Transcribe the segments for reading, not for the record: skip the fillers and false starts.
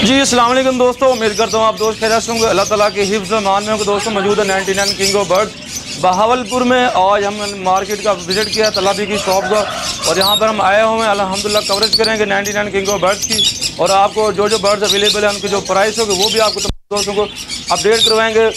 जी अस्सलाम वालेकुम दोस्तों, उम्मीद करता हूँ आप दोस्त खैरियत से होंगे। अल्लाह ताला के हिफ्ज़ मान में होंगे। दोस्तों मौजूद है 99 किंग ऑफ बर्ड्स बहावलपुर में। आज हम मार्केट का विज़िट किया, तलाबी की शॉप का, और यहाँ पर हम आए हुए हैं अल्हम्दुलिल्लाह कवरेज करेंगे 99 किंग ऑफ बर्ड्स की। और आपको जो जो बर्ड्स अवेलेबल हैं उनकी जो प्राइस होगी वो भी आपको दोस्तों को अपडेट करवाएंगे।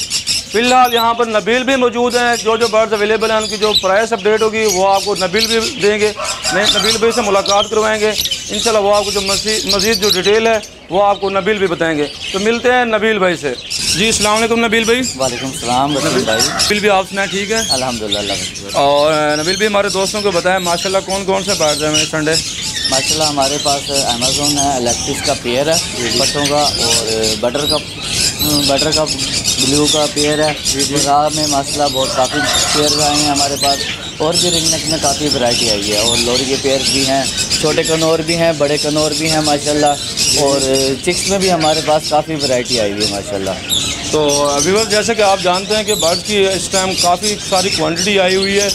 फ़िलहाल यहाँ पर नबील भी मौजूद हैं। जो जो बर्ड्स अवेलेबल हैं उनकी जो प्राइस अपडेट होगी वो आपको नबील भी देंगे। नबील भाई से मुलाकात करवाएंगे इंशाल्लाह। वो आपको जो मज़ीद जो डिटेल है वो आपको नबील भी बताएंगे। तो मिलते हैं नबील भाई से। जी अस्सलाम वालेकुम नबील भाई। वालेकुम सलाम भाई। नबील भी आप सुना ठीक है अल्हम्दुलिल्लाह। और नबील भी हमारे दोस्तों को बताएं माशाल्लाह कौन कौन से बर्ड्स हैं संडे। माशाल्लाह हमारे पास अमेज़न है, इलेक्ट्रिस का पेयर है पट्टों का, और बटर का ब्लू का पेयर है। राह में माशाल्लाह बहुत काफ़ी पेयर आए हैं हमारे पास, और भी रिंग नेक में काफ़ी वैरायटी आई है। और लोरी के पेयर भी हैं, छोटे कनौर भी हैं, बड़े कनौर भी हैं माशाल्लाह। और चिक्स में भी हमारे पास काफ़ी वैरायटी आई हुई है माशाल्लाह। तो अभी बस जैसे कि आप जानते हैं कि बर्ड्स की इस टाइम काफ़ी सारी क्वांटिटी आई हुई है,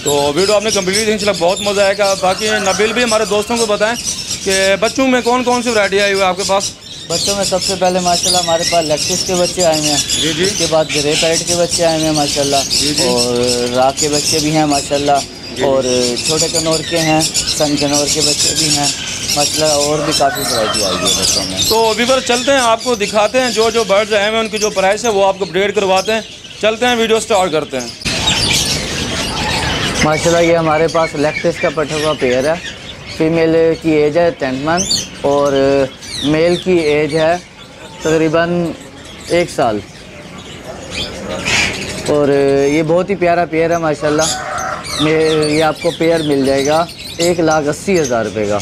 तो वीडियो आपने कंप्लीट इंशाल्लाह बहुत मज़ा आएगा। बाकी नबील भी हमारे दोस्तों को बताएं कि बच्चों में कौन कौन सी वैरायटी आई हुई है आपके पास। बच्चों में सबसे पहले माशाल्लाह हमारे पास इलेक्ट्रिस के बच्चे आए हुए हैं। जी। उसके बाद ग्रे पैरेट के बच्चे आए हुए हैं माशाल्लाह। और राख के बच्चे भी हैं माशाल्लाह। और छोटे कनौर के हैं, सन कनौर के बच्चे भी हैं माशाल्लाह। और भी काफ़ी वैरायटी आई है बच्चों में। तो अभी पर चलते हैं, आपको दिखाते हैं जो जो बर्ड्स आए हैं उनकी जो प्राइस है वो आपको अपडेट करवाते हैं। चलते हैं, वीडियो स्टार्ट करते हैं। माशाल्लाह ये हमारे पास इलेक्ट्रिस का पट्ठों का पेयर है। फीमेल की एज है 10 मंथ और मेल की एज है तकरीबन 1 साल। और ये बहुत ही प्यारा पेयर है माशाल्लाह। ये आपको पेयर मिल जाएगा 1,80,000 रुपये का।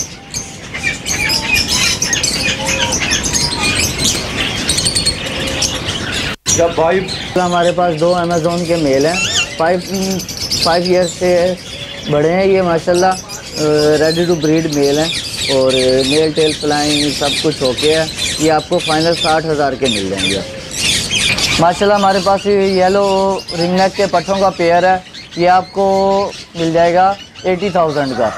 जब भाई हमारे पास 2 अमेज़न के मेल हैं, 5 ईयर से बड़े हैं ये माशाल्लाह। रेडी टू ब्रीड मेल हैं और मेल टेल फ्लाइंग सब कुछ ओके है। ये आपको फाइनल 60,000 के मिल जाएंगे माशाल्लाह। हमारे पास येलो रिंग नेक के पट्ठों का पेयर है, ये आपको मिल जाएगा 80,000 का।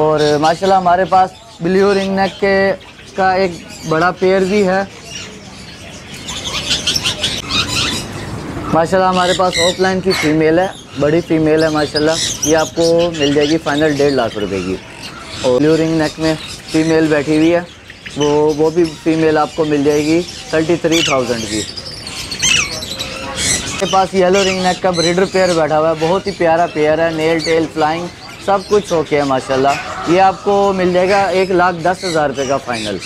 और माशाल्लाह हमारे पास ब्लू रिंग नेक का एक बड़ा पेयर भी है माशाल्लाह। हमारे पास ऑफलाइन की फ़ीमेल है, बड़ी फ़ीमेल है माशाल्लाह। ये आपको मिल जाएगी फाइनल 1.5 लाख रुपए की। और ब्लू रिंग नेक में फ़ीमेल बैठी हुई है, वो भी फ़ीमेल आपको मिल जाएगी 33,000 की। मेरे पास येलो रिंग नेक का ब्रीडर पेयर बैठा हुआ है, बहुत ही प्यारा पेयर है। नेल टेल फ्लाइंग सब कुछ ओके है माशाल्लाह। ये आपको मिल जाएगा 1,10,000 रुपये का फाइनल।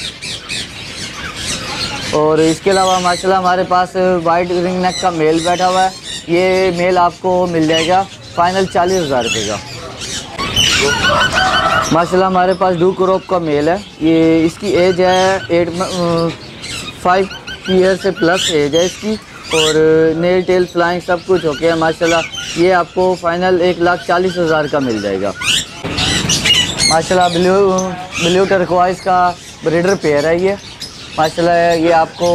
और इसके अलावा माशाल्लाह हमारे पास वाइट रिंग नेक का मेल बैठा हुआ है, ये मेल आपको मिल जाएगा फाइनल 40,000 रुपये का माशाल्लाह। हमारे पास डू क्रॉप का मेल है, ये इसकी एज है 5 ईयर से प्लस एज है इसकी। और नेल टेल फ्लाइंग सब कुछ ओके है माशाल्लाह। ये आपको फाइनल 1,40,000 का मिल जाएगा माशाल्लाह। ब्लू टर्कवाइज का ब्रीडर पेयर है ये माशाल्लाह। ये आपको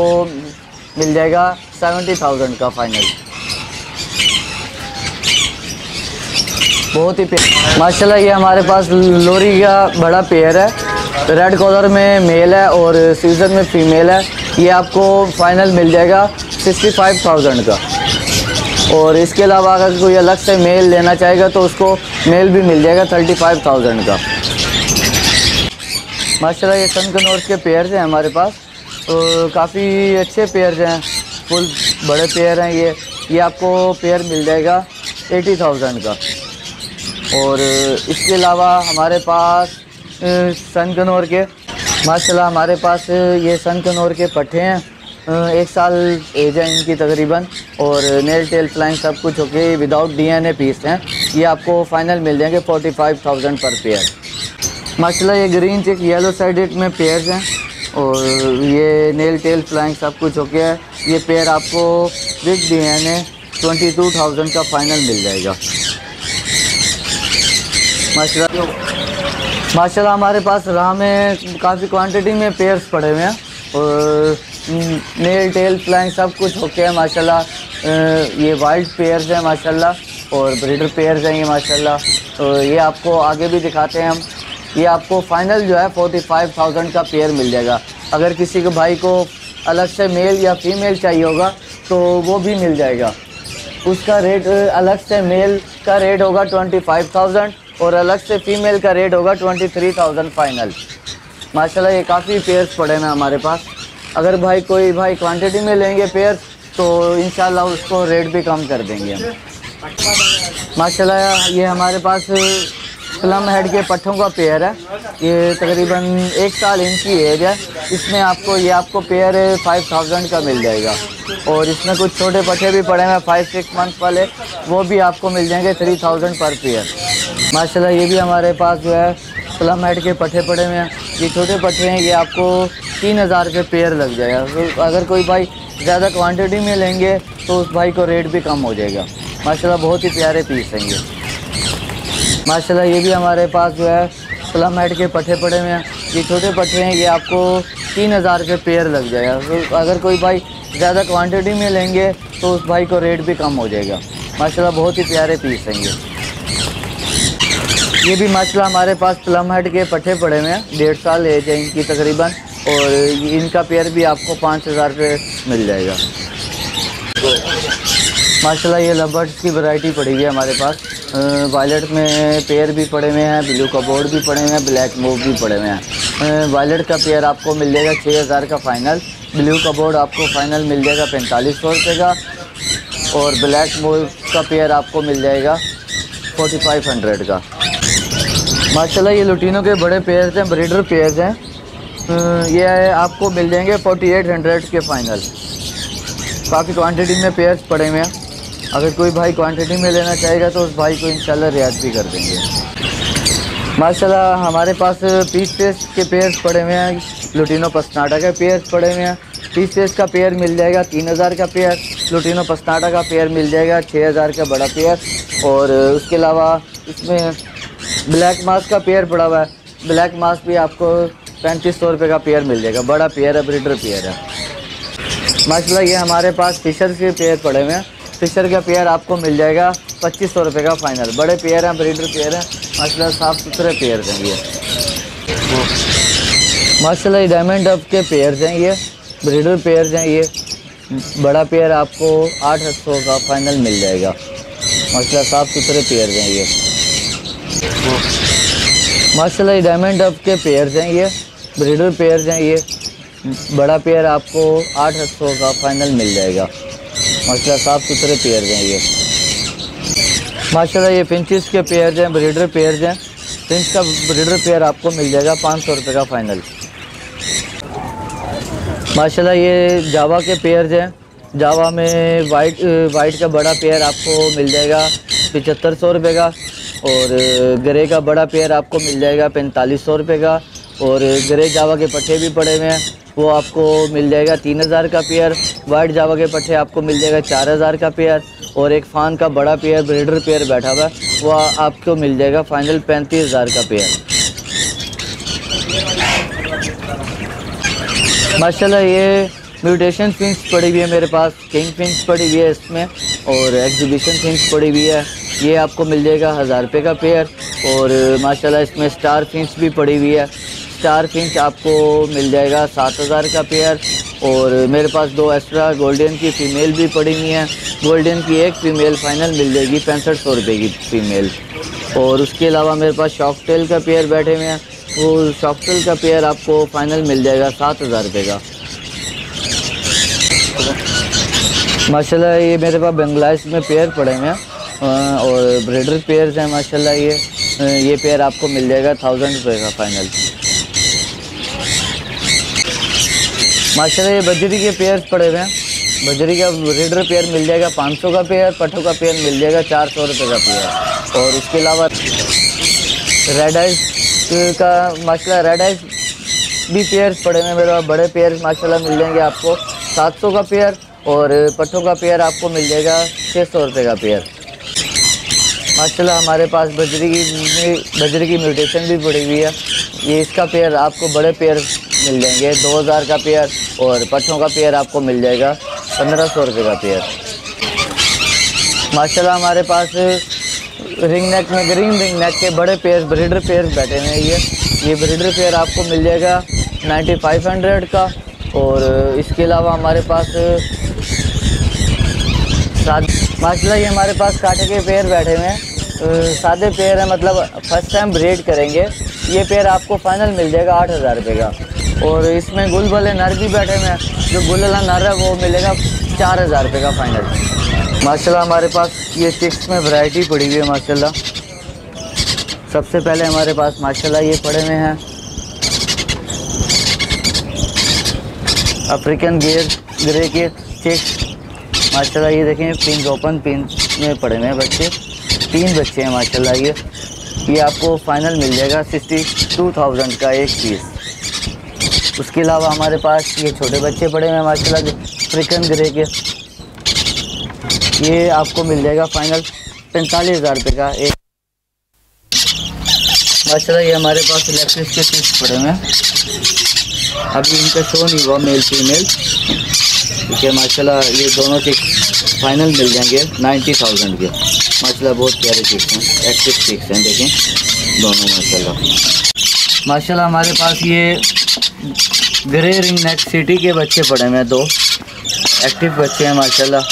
मिल जाएगा 70,000 का फाइनल। बहुत ही प्यारा माशाल्लाह। ये हमारे पास लोरी का बड़ा पेयर है, रेड कॉलर में मेल है और सीजन में फीमेल है। ये आपको फाइनल मिल जाएगा 65,000 का। और इसके अलावा अगर कोई अलग से मेल लेना चाहेगा तो उसको मेल भी मिल जाएगा 35,000 का माशाल्लाह। ये सन कनौर के पेयर्स हैं हमारे पास, तो काफ़ी अच्छे पेयर्स हैं, फुल बड़े पेयर हैं ये आपको पेयर मिल जाएगा 80,000 का। और इसके अलावा हमारे पास सन कनौर के माशाल्लाह हमारे पास ये सन कनौर के पट्ठे हैं, 1 साल एज है इनकी तकरीबन। और नेल टेल फ्लाइंग सब कुछ ओके, विदाउट DNA पीस हैं। ये आपको फाइनल मिल जाएंगे 45,000 पर पेयर माशाल्लाह। ये ग्रीन चेक येलो साइडेड में पेयर्स हैं और ये नेल टेल फ्लाइंग सब कुछ ओके है। ये पेयर आपको विद DNA 22,000 का फाइनल मिल जाएगा माशाल्लाह। हमारे पास राह में काफ़ी क्वांटिटी में पेयर्स पड़े हुए हैं और नेल टेल फ्लाइंग सब कुछ ओके है माशाल्लाह। ये वाइल्ड पेयर्स हैं माशाल्लाह और ब्रीडर पेयर्स हैं ये माशाल्लाह। तो ये आपको आगे भी दिखाते हैं हम। ये आपको फाइनल जो है 45,000 का पेयर मिल जाएगा। अगर किसी के भाई को अलग से मेल या फीमेल चाहिए होगा तो वो भी मिल जाएगा। उसका रेट अलग से मेल का रेट होगा 25,000 और अलग से फीमेल का रेट होगा 23,000 फाइनल। माशाल्लाह ये काफ़ी पेयर्स पड़े हैं हमारे पास। अगर कोई भाई क्वांटिटी में लेंगे पेयर तो इंशाल्लाह उसको रेट भी कम कर देंगे हम। माशाल्लाह ये हमारे पास प्लम हेड के पट्ठों का पेयर है। ये तकरीबन 1 साल इनकी एज है। इसमें आपको पेयर 5,000 का मिल जाएगा। और इसमें कुछ छोटे पट्ठे भी पड़े हैं 5-6 मंथ वाले, वो भी आपको मिल जाएंगे 3,000 पर पेयर। माशाल्लाह ये भी हमारे पास जो है प्लम हेड के पट्ठे पड़े हुए हैं। ये छोटे पट्ठे हैं, ये आपको 3,000 के पेयर लग जाएगा। तो अगर कोई भाई ज़्यादा क्वांटिटी में लेंगे तो उस भाई को रेट भी कम हो जाएगा। माशाल्लाह बहुत ही प्यारे पीस हैं ये। माशाल्लाह ये भी हमारे पास जो है प्लम हेड के पट्ठे पड़े हुए हैं। ये छोटे पट्ठे हैं, ये आपको 3,000 के पेयर लग जाएगा। तो अगर कोई भाई ज़्यादा क्वांटिटी में लेंगे तो उस भाई को रेट भी कम हो जाएगा। माशाल्लाह बहुत ही प्यारे पीस हैं ये भी माशाल्लाह हमारे पास प्लम हेड के पट्ठे पड़े हुए हैं। 1.5 साल एज है इनकी तकरीबन। और इनका पेयर भी आपको 5,000 पे मिल जाएगा। माशाल्लाह ये लवर्स की वैरायटी पड़ी हुई है हमारे पास। वायलेट में पेयर भी पड़े हुए हैं, ब्लू कबोर्ड भी पड़े हुए हैं, ब्लैक मूव भी पड़े हुए हैं। वायलेट का पेयर आपको मिल जाएगा 6,000 का फ़ाइनल। ब्लू कबोर्ड आपको फ़ाइनल मिल जाएगा 4500 रुपये का। और ब्लैक मूव का पेयर आपको मिल जाएगा 4500 का। माशाल्लाह ये लुटीनों के बड़े पेयर्स हैं, ब्रीडर पेयर्स हैं। ये आपको मिल जाएंगे 4800 के फ़ाइनल। काफ़ी क्वांटिटी में पेयर्स पड़े हुए हैं। अगर कोई भाई क्वांटिटी में लेना चाहेगा तो उस भाई को इंशाल्लाह रियायत भी कर देंगे। माशाल्लाह हमारे पास पीस पेस के पेयर्स पड़े हुए हैं। लुटीनो पसनाटा के पेयर्स पड़े हुए हैं। पीस पेस का पेयर मिल जाएगा 3,000 का पेयर। लुटीनो पसनाटा का पेयर मिल जाएगा 6,000 का बड़ा पेयर। और उसके अलावा इसमें ब्लैक मास्क का पेयर पड़ा हुआ है। ब्लैक मास्क भी आपको 3500 रुपये का पेयर मिल जाएगा। बड़ा पेयर है, ब्रीडर पेयर है। माशाल्लाह ये हमारे पास फिशर के पेयर पड़े हुए हैं। फिशर का पेयर आपको मिल जाएगा 2500 रुपये का फ़ाइनल। बड़े पेयर हैं, ब्रीडर पेयर हैं। माशाल्लाह साफ़ सुथरे पेयर हैं ये। माशाल्लाह ये डायमंड डब के पेयर्स हैं, ये ब्रीडर पेयर्स हैं। ये बड़ा पेयर आपको 800 का फ़ाइनल मिल जाएगा। माशाल्लाह साफ़ सुथरे पेयर्स हैं ये। माशाल्लाह ये डायमंड डब के पेयर्स हैं, ये ब्रीडर पेयर्स हैं। ये बड़ा पेयर आपको 800 का फ़ाइनल मिल जाएगा। माशाल्लाह साफ़ सुथरे पेयर्स हैं ये। माशाल्लाह ये फिंचेस के पेयर्स हैं, ब्रीडर पेयर्स हैं। फिंच का ब्रीडर पेयर आपको मिल जाएगा 500 रुपये का फ़ाइनल। माशाल्लाह ये जावा के पेयर्स हैं। जावा में वाइट का बड़ा पेयर आपको मिल जाएगा 7500 रुपये का। और ग्रे का बड़ा पेयर आपको मिल जाएगा 4500 रुपये का। और ग्रे जावा के पट्ठे भी पड़े हुए हैं, वो आपको मिल जाएगा 3,000 का पेयर। वाइट जावा के पट्ठे आपको मिल जाएगा 4,000 का पेयर। और एक फ़ान का बड़ा पेयर ब्रीडर पेयर बैठा हुआ है, वो आपको मिल जाएगा फ़ाइनल 35,000 का पेयर। माशाल्लाह ये म्यूटेशन फिंच पड़ी हुई है मेरे पास। किंग फिंच पड़ी हुई है इसमें। और एग्जीबिशन फिंच पड़ी हुई है, ये आपको मिल जाएगा 1000 रुपये का पेयर। और माशाल्लाह इसमें स्टार फिंच भी पड़ी हुई है। स्टार फिंच आपको मिल जाएगा 7,000 का पेयर। और मेरे पास 2 एक्स्ट्रा गोल्डन की फ़ीमेल भी पड़ी हुई हैं। गोल्डन की एक फ़ीमेल फ़ाइनल मिल जाएगी 6500 रुपये की फ़ीमेल। और उसके अलावा मेरे पास शॉकटेल का पेयर बैठे हुए हैं, वो शॉकटेल का पेयर आपको फ़ाइनल मिल जाएगा 7,000 रुपये का। माशाल्लाह ये मेरे पास बंगलादेश में पेयर पड़े हुए हैं और ब्रीडर पेयर्स हैं। माशाल्लाह ये पेयर आपको मिल जाएगा 1000 रुपये का फ़ाइनल। माशाल्लाह ये बजरी के पेयर्स पड़े हुए हैं। बजरी का ब्रीडर पेयर मिल जाएगा 500 का पेयर। पट्ठों का पेयर मिल जाएगा 400 रुपये का पेयर। और उसके अलावा रेड आइज का माशाल्लाह रेड आइज भी पेयर्स पड़े हुए हैं मेरे पास। बड़े पेयर्स माशाल्लाह मिल जाएंगे आपको 700 का पेयर। और पट्ठों का पेयर आपको मिल जाएगा 600 रुपये का पेयर। माशाल्लाह हमारे पास बजरी की म्यूटेशन भी पड़ी हुई है। ये इसका पेयर आपको बड़े पेयर मिल जाएंगे 2000 का पेयर। और पट्ठों का पेयर आपको मिल जाएगा 1500 रुपये का पेयर। माशाल्लाह हमारे पास रिंग नेक में ग्रीन रिंग नेक के बड़े पेयर ब्रीडर पेयर बैठे हैं। ये ब्रीडर पेयर आपको मिल जाएगा 9500 का। और इसके अलावा हमारे पास माशाल्लाह ये हमारे पास कांटे के पेयर बैठे हुए हैं, सादे पेयर हैं, मतलब फर्स्ट टाइम ब्रीड करेंगे। ये पेयर आपको फाइनल मिल जाएगा 8000 रुपये का। और इसमें गुल वाले नर भी बैठे हुए हैं, जो गुल वाला नर है वो मिलेगा 4000 रुपये का फाइनल। माशाल्लाह हमारे पास ये चिक्स में वैरायटी पड़ी हुई है माशाल्लाह। सबसे पहले हमारे पास माशाल्लाह ये पड़े हुए हैं अफ्रीकन ग्रे के चिक्स। माशाल्लाह ये देखें पिंस ओपन पिंस में पड़े हुए हैं बच्चे, 3 बच्चे हैं माशाल्लाह। ये आपको फाइनल मिल जाएगा 62,000 का एक पीस। उसके अलावा हमारे पास ये छोटे बच्चे पड़े हुए हैं माशाल्लाह अफ्रीकन ग्रे के, ये आपको मिल जाएगा फाइनल 45,000 रुपये का एक। माशाल्लाह ये हमारे पास इलेक्ट्रिक के चिक्स पड़े हुए हैं, अभी इनका शो नहीं हुआ मेल फीमेल, ठीक है। माशाल्लाह ये दोनों चिक्स फाइनल मिल जाएंगे 90,000 के। माशाल्लाह बहुत प्यारे चिक्स हैं, एक्टिव चिक्स हैं, देखें दोनों माशाल्लाह। माशाल्लाह हमारे पास ये ग्रे रिंग नेक सिटी के बच्चे पड़े हुए हैं, 2 एक्टिव बच्चे हैं माशाल्लाह।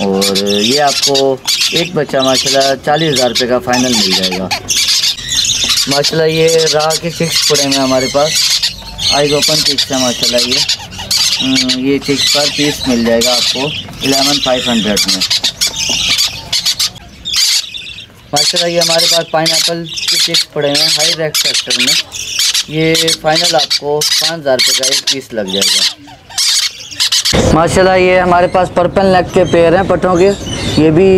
और ये आपको एक बच्चा माशाल्लाह 40,000 रुपये का फाइनल मिल जाएगा। माशाल्लाह ये राह के चिक्स पड़े हुए हैं हमारे पास, आइज ओपन चिक्स है माशाल्लाह। ये चिक्स पर पीस मिल जाएगा आपको 11,500 में। माशाल्लाह ये हमारे पास पाइनएप्पल के चिक्स पड़े हुए हैं हाई रेक सेक्टर में, ये फाइनल आपको 5,000 रुपये का एक पीस लग जाएगा। माशाल्लाह ये हमारे पास पर्पल नेक के पेयर हैं पट्टों के, ये भी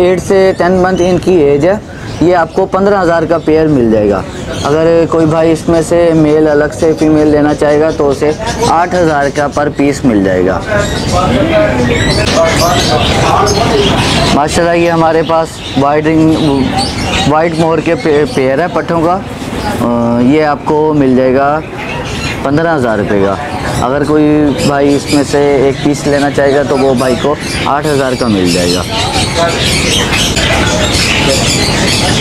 8 से 10 मंथ इनकी एज है। ये आपको 15,000 का पेयर मिल जाएगा। अगर कोई भाई इसमें से मेल अलग से फीमेल लेना चाहेगा तो उसे 8,000 का पर पीस मिल जाएगा। माशाल्लाह ये हमारे पास वाइट मोर के पेयर है पट्टों का, ये आपको मिल जाएगा 15,000 रुपये का। अगर कोई भाई इसमें से एक पीस लेना चाहेगा तो वो भाई को 8,000 का मिल जाएगा।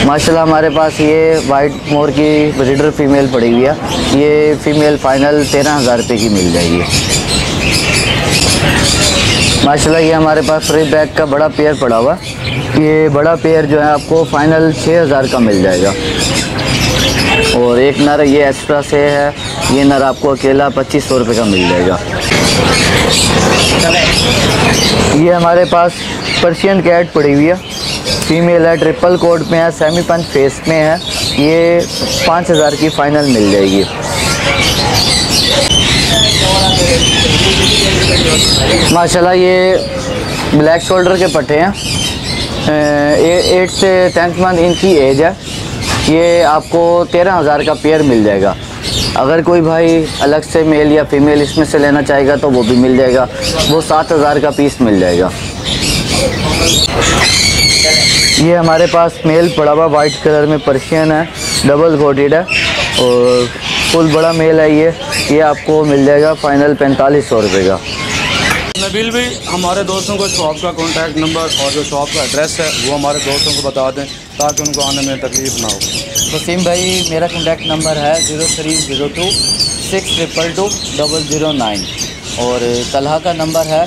माशाल्लाह हमारे पास ये वाइट मोर की ब्रीडर फीमेल पड़ी हुई है, ये फीमेल फाइनल 13,000 रुपये की मिल जाएगी। माशाल्लाह ये हमारे पास फ्री बैग का बड़ा पेयर पड़ा हुआ, ये बड़ा पेयर जो है आपको फाइनल 6,000 का मिल जाएगा। और एक नर ये एक्स्ट्रा से है, ये नर आपको अकेला 2500 रुपये का मिल जाएगा। ये हमारे पास पर्शियन कैट पड़ी हुई है, फीमेल है, ट्रिपल कोट में है, सेमी पंच फेस में है, ये 5,000 की फाइनल मिल जाएगी। माशाल्लाह ये ब्लैक शोल्डर के पट्टे हैं, 8 से 10 मंथ इनकी एज है, ये आपको 13,000 का पेयर मिल जाएगा। अगर कोई भाई अलग से मेल या फीमेल इसमें से लेना चाहेगा तो वो भी मिल जाएगा, वो 7,000 का पीस मिल जाएगा। ये हमारे पास मेल पड़ा हुआ वाइट कलर में पर्शियन है, डबल कोटेड है और फुल बड़ा मेल है। ये आपको मिल जाएगा फाइनल 4500 रुपये का। नबील भी हमारे दोस्तों को शॉप का कॉन्टैक्ट नंबर और जो शॉप का एड्रेस है वो हमारे दोस्तों को बता दें ताकि उनको आने में तकलीफ़ ना हो। वसीम भाई मेरा कॉन्टैक्ट नंबर है 0302 622 009 और तलहा का नंबर है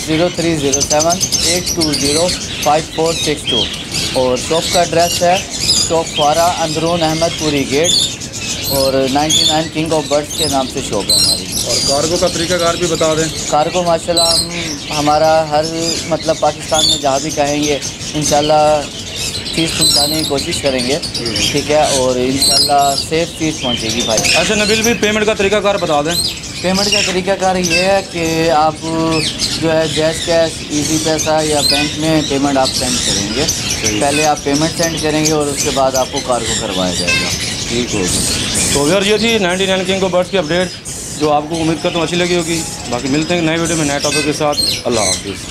0307 820 5462 और शॉप का एड्रेस है शॉप फारा अंदरून अहमदपुरी गेट और 99 किंग ऑफ बर्ड्स के नाम से शॉप है हमारी। और कार्गो का तरीकाकार भी बता दें। कार्गो माशाल्लाह हमारा हर मतलब पाकिस्तान में जहाँ भी कहेंगे इंशाल्लाह चीज़ पहुँचाने की कोशिश करेंगे, ठीक है, और इंशाल्लाह सेफ चीज़ पहुँचेगी भाई। अच्छा नबील भी पेमेंट का तरीकाकार बता दें। पेमेंट का तरीकाकार ये है कि आप जो है जैस कैश, इजी पैसा या बैंक में पेमेंट आप सेंड करेंगे। पहले आप पेमेंट सेंड करेंगे और उसके बाद आपको कार्गो करवाया जाएगा। ठीक होगी। तो यार ये थी 99 किंग ऑफ बर्ड्स की अपडेट जो आपको उम्मीद करता हूँ अच्छी लगी होगी। बाकी मिलते हैं नए वीडियो में नए टॉपिक के साथ। अल्लाह हाफिज़।